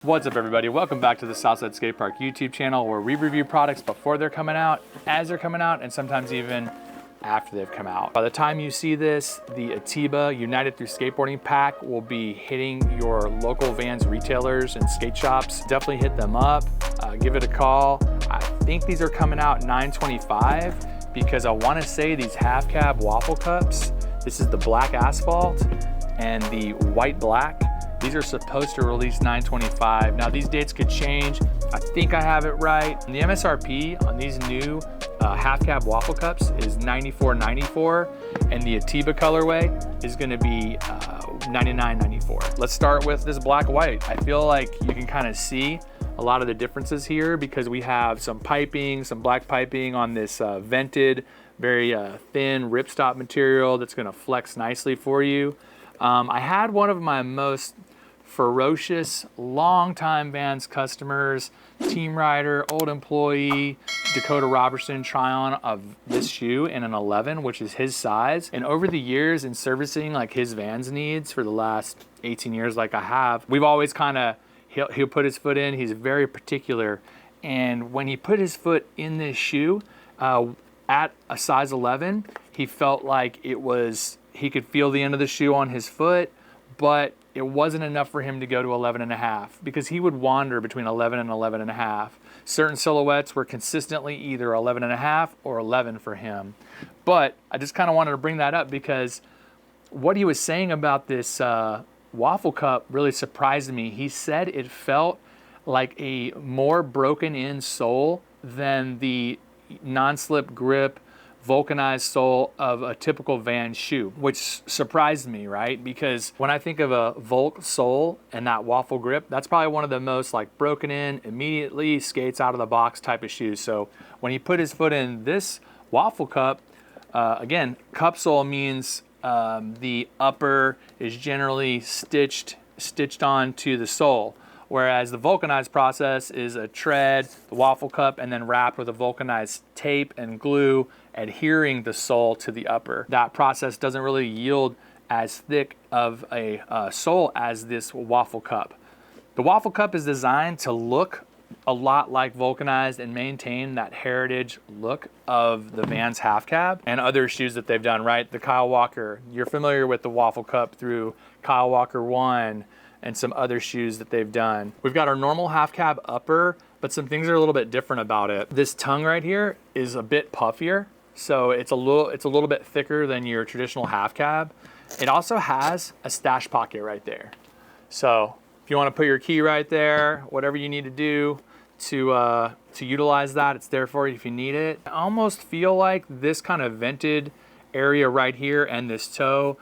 What's up everybody, welcome back to the Southside Skate Park YouTube channel where we review products before they're coming out, as they're coming out, and sometimes even after they've come out. By the time you see this, the Atiba United Through Skateboarding pack will be hitting your local Vans retailers and skate shops. Definitely hit them up, give it a call. I think these are coming out $9.25 because I want to say these Half Cab WaffleCups, this is the black Asphalt and the white black. These are supposed to release $9.25. Now these dates could change. I think I have it right. And the MSRP on these new Half Cab WaffleCups is $94.94, and the Atiba colorway is gonna be $99.94. Let's start with this black white. I feel like you can kind of see a lot of the differences here because we have some piping, some black piping on this vented, very thin ripstop material that's gonna flex nicely for you. I had one of my most ferocious, longtime Vans customers, team rider, old employee, Dakota Robertson try on of this shoe in an 11, which is his size. And over the years in servicing like his Vans needs for the last 18 years like I have, we've always kind of, he'll put his foot in, he's very particular. And when he put his foot in this shoe at a size 11, he felt like it was, he could feel the end of the shoe on his foot, but it wasn't enough for him to go to 11.5 because he would wander between 11 and 11.5. Certain silhouettes were consistently either 11.5 or 11 for him. But I just kind of wanted to bring that up because what he was saying about this Waffle Cup really surprised me. He said it felt like a more broken in sole than the non-slip grip vulcanized sole of a typical Vans shoe, which surprised me, right? Because when I think of a Volk sole and that waffle grip, that's probably one of the most like broken in, immediately skates out of the box type of shoes. So when he put his foot in this Waffle Cup, again, cup sole means the upper is generally stitched on to the sole. Whereas the vulcanized process is a tread, the Waffle Cup, and then wrapped with a vulcanized tape and glue, adhering the sole to the upper. That process doesn't really yield as thick of a sole as this Waffle Cup. The Waffle Cup is designed to look a lot like vulcanized and maintain that heritage look of the Vans Half Cab and other shoes that they've done, right? The Kyle Walker, you're familiar with the Waffle Cup through Kyle Walker 1, and some other shoes that they've done. We've got our normal Half Cab upper, but some things are a little bit different about it. This tongue right here is a bit puffier, so it's a little bit thicker than your traditional Half Cab. It also has a stash pocket right there. So if you want to put your key right there, whatever you need to do to utilize that, it's there for you if you need it. I almost feel like this kind of vented area right here and this toe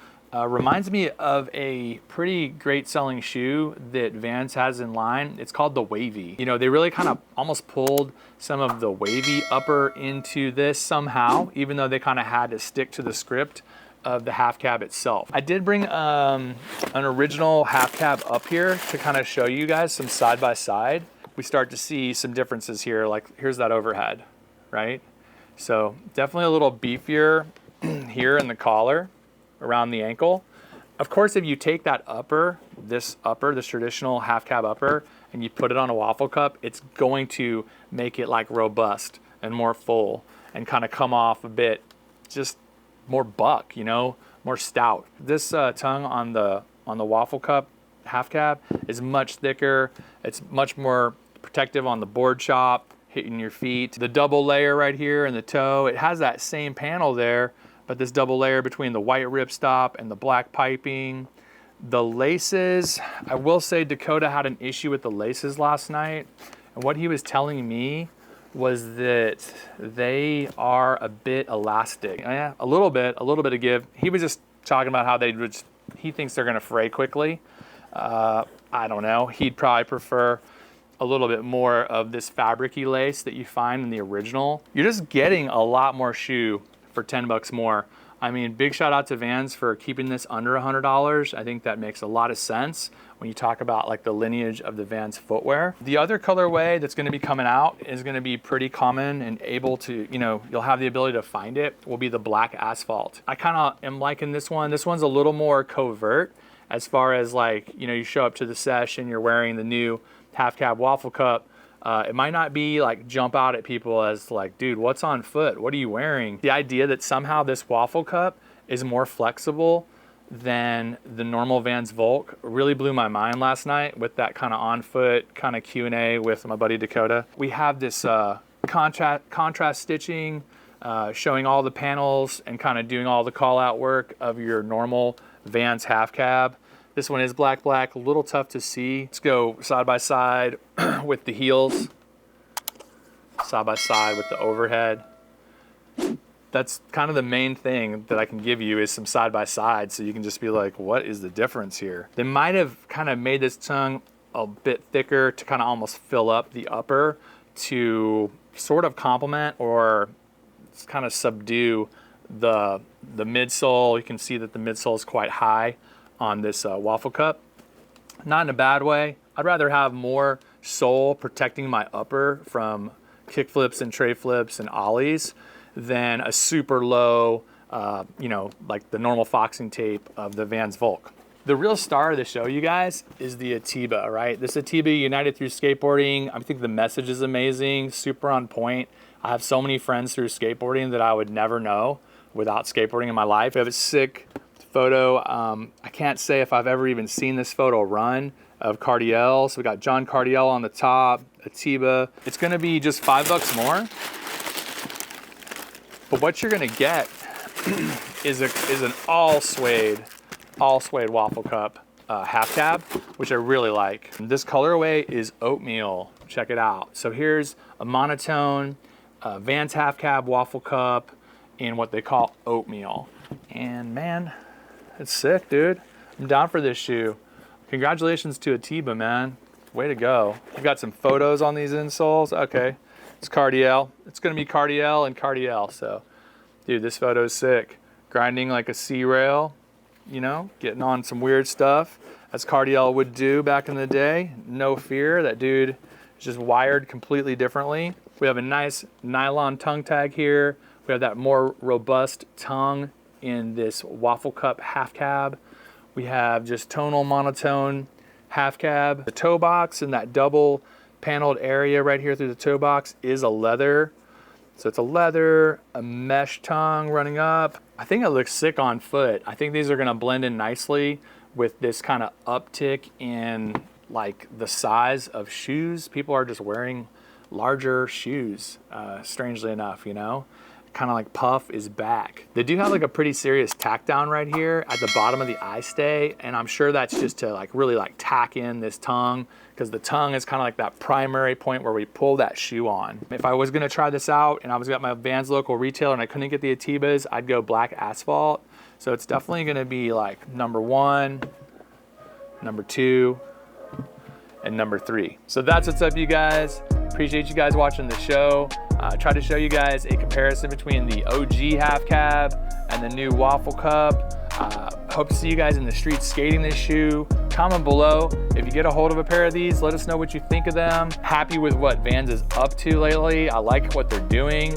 reminds me of a pretty great selling shoe that Vans has in line. It's called the Wavy. You know, they really kind of almost pulled some of the Wavy upper into this somehow, even though they kind of had to stick to the script of the Half Cab itself. I did bring an original Half Cab up here to kind of show you guys some side by side. We start to see some differences here, like here's that overhead, right? So definitely a little beefier here in the collar, around the ankle. Of course, if you take that upper, this traditional Half Cab upper, and you put it on a Waffle Cup, it's going to make it like robust and more full and kind of come off a bit, just more buck, you know, more stout. This tongue on the Waffle Cup Half Cab is much thicker. It's much more protective on the board shop, hitting your feet. The double layer right here in the toe, it has that same panel there, but this double layer between the white ripstop and the black piping. The laces, I will say Dakota had an issue with the laces last night. And what he was telling me was that they are a bit elastic. Yeah, a little bit of give. He was just talking about how he thinks they're gonna fray quickly. I don't know, he'd probably prefer a little bit more of this fabric-y lace that you find in the original. You're just getting a lot more shoe for 10 bucks more. I mean, big shout out to Vans for keeping this under $100. I think that makes a lot of sense when you talk about like the lineage of the Vans footwear. The other colorway that's gonna be coming out is gonna be pretty common and able to, you know, you'll have the ability to find it, will be the black Asphalt. I kind of am liking this one. This one's a little more covert as far as like, you know, you show up to the session, you're wearing the new Half Cab WaffleCup, it might not be like jump out at people as like, dude, what's on foot? What are you wearing? The idea that somehow this WaffleCup is more flexible than the normal Vans Volk really blew my mind last night with that kind of on foot kind of Q&A with my buddy Dakota. We have this contrast stitching, showing all the panels and kind of doing all the call out work of your normal Vans Half Cab. This one is black, a little tough to see. Let's go side by side with the heels, side by side with the overhead. That's kind of the main thing that I can give you is some side by side, so you can just be like, what is the difference here? They might have kind of made this tongue a bit thicker to kind of almost fill up the upper to sort of complement or kind of subdue the midsole. You can see that the midsole is quite high on this WaffleCup. Not in a bad way. I'd rather have more sole protecting my upper from kick flips and tray flips and ollies than a super low, you know, like the normal foxing tape of the Vans Volk. The real star of the show, you guys, is the Atiba, right? This Atiba United Through Skateboarding, I think the message is amazing, super on point. I have so many friends through skateboarding that I would never know without skateboarding in my life. I have a sick photo. I can't say if I've ever even seen this photo run of Cardiel. So we got John Cardiel on the top, Atiba. It's gonna be just $5 more. But what you're gonna get is an all suede WaffleCup Half Cab, which I really like. This colorway is Oatmeal. Check it out. So here's a monotone Vans Half Cab WaffleCup in what they call Oatmeal. And man, it's sick, dude. I'm down for this shoe. Congratulations to Atiba, man. Way to go. You've got some photos on these insoles. Okay, it's Cardiel. It's gonna be Cardiel and Cardiel. So, dude, this photo is sick. Grinding like a C-rail, you know, getting on some weird stuff, as Cardiel would do back in the day. No fear, that dude is just wired completely differently. We have a nice nylon tongue tag here. We have that more robust tongue in this WaffleCup Half Cab. We have just tonal monotone Half Cab. The toe box in that double paneled area right here through the toe box is a leather. So it's a leather, a mesh tongue running up. I think it looks sick on foot. I think these are gonna blend in nicely with this kind of uptick in like the size of shoes. People are just wearing larger shoes, strangely enough, you know? Kind of like Puff is back. They do have like a pretty serious tack down right here at the bottom of the eye stay, and I'm sure that's just to like really like tack in this tongue, because the tongue is kind of like that primary point where we pull that shoe on. If I was gonna try this out and I was at my Vans local retailer and I couldn't get the Atibas, I'd go black Asphalt. So it's definitely gonna be like number 1, number 2, and number 3. So that's what's up, you guys. Appreciate you guys watching the show. Try to show you guys a comparison between the OG Half Cab and the new WaffleCup. Hope to see you guys in the streets skating this shoe. Comment below if you get a hold of a pair of these. Let us know what you think of them. Happy with what Vans is up to lately. I like what they're doing.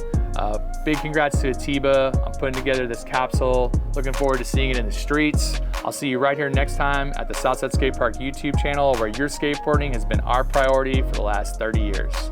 Big congrats to Atiba on putting together this capsule. Looking forward to seeing it in the streets. I'll see you right here next time at the Southside Skate Park YouTube channel, where your skateboarding has been our priority for the last 30 years.